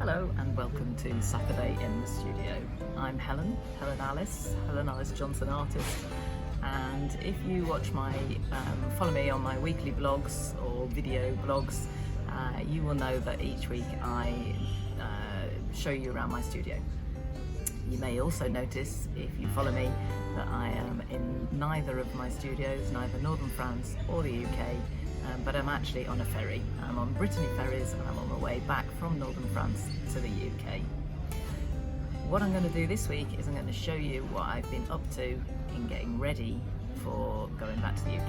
Hello and welcome to Saturday in the Studio. I'm Helen Alice Johnson artist, and if you watch follow me on my weekly blogs or video blogs, you will know that each week I show you around my studio. You may also notice, if you follow me, that I am in neither of my studios, neither Northern France or the UK, but I'm actually on a ferry. I'm on Brittany Ferries and I'm on my way back from Northern France to the UK. What I'm going to do this week is I'm going to show you what I've been up to in getting ready for going back to the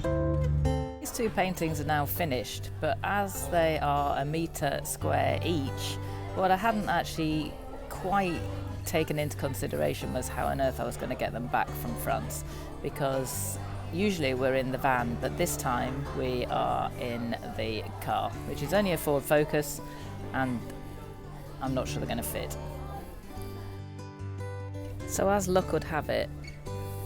UK. These two paintings are now finished, but as they are a metre square each, what I hadn't actually quite taken into consideration was how on earth I was going to get them back from France, because usually we're in the van, but this time we are in the car, which is only a Ford Focus, and I'm not sure they're going to fit. So as luck would have it,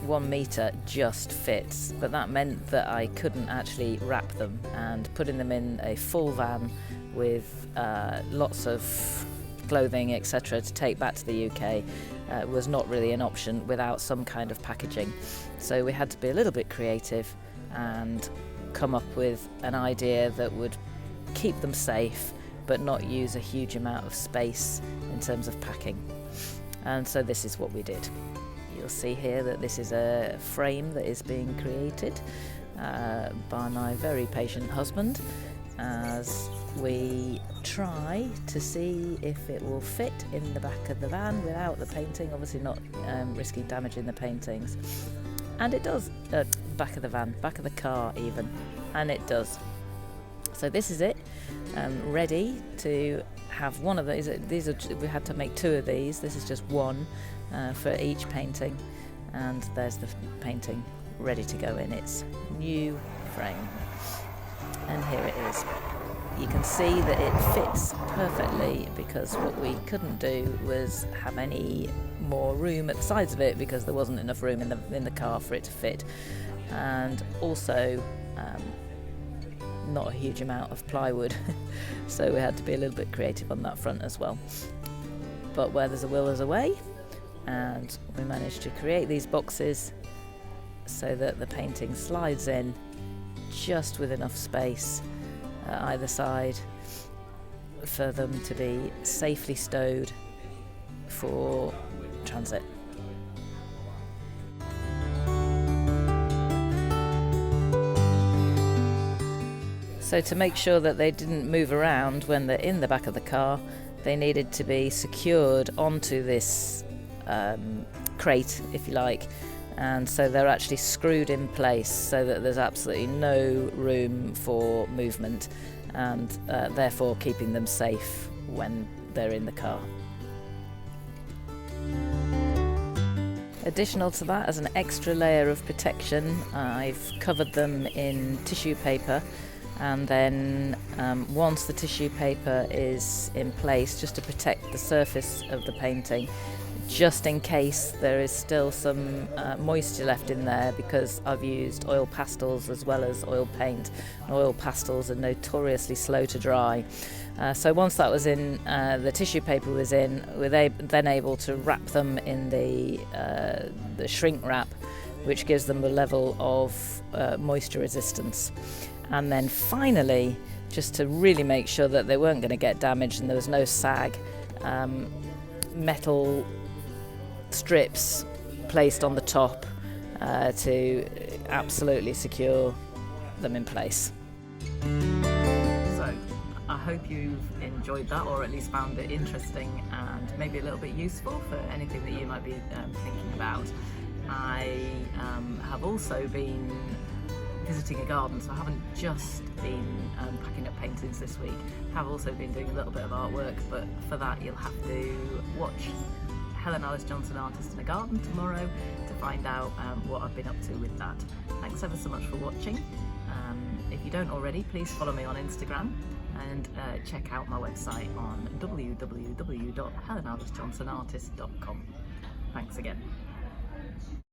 1 metre just fits, but that meant that I couldn't actually wrap them, and putting them in a full van with lots of clothing, etc., to take back to the UK was not really an option without some kind of packaging. So we had to be a little bit creative and come up with an idea that would keep them safe but not use a huge amount of space in terms of packing. And so this is what we did. You'll see here that this is a frame that is being created by my very patient husband, as we try to see if it will fit in the back of the van without the painting, obviously not risking damaging the paintings. And it does, back of the van, back of the car even, and it does. So this is it, ready to have one of these. We had to make 2 of these. This is just one for each painting, and there's the painting ready to go in its new frame. And here it is. You can see that it fits perfectly, because what we couldn't do was have any more room at the sides of it, because there wasn't enough room in the car for it to fit, and also not a huge amount of plywood so we had to be a little bit creative on that front as well. But where there's a will there's a way, and we managed to create these boxes so that the painting slides in just with enough space either side for them to be safely stowed for transit. So to make sure that they didn't move around when they're in the back of the car, they needed to be secured onto this crate, if you like, and so they're actually screwed in place so that there's absolutely no room for movement, and therefore keeping them safe when they're in the car. Additional to that, as an extra layer of protection, I've covered them in tissue paper, and then once the tissue paper is in place, just to protect the surface of the painting, just in case there is still some moisture left in there, because I've used oil pastels as well as oil paint, and oil pastels are notoriously slow to dry. So once that was in, the tissue paper was in, we're then able to wrap them in the shrink wrap, which gives them a level of moisture resistance. And then finally, just to really make sure that they weren't going to get damaged and there was no sag, metal strips placed on the top to absolutely secure them in place. So I hope you've enjoyed that, or at least found it interesting and maybe a little bit useful for anything that you might be thinking about. I have also been visiting a garden, so I haven't just been packing up paintings this week. I have also been doing a little bit of artwork, but for that you'll have to watch Helen Alice Johnson Artist in a Garden tomorrow to find out what I've been up to with that. Thanks ever so much for watching. If you don't already, please follow me on Instagram, and check out my website on www.helenalicejohnsonartist.com. Thanks again.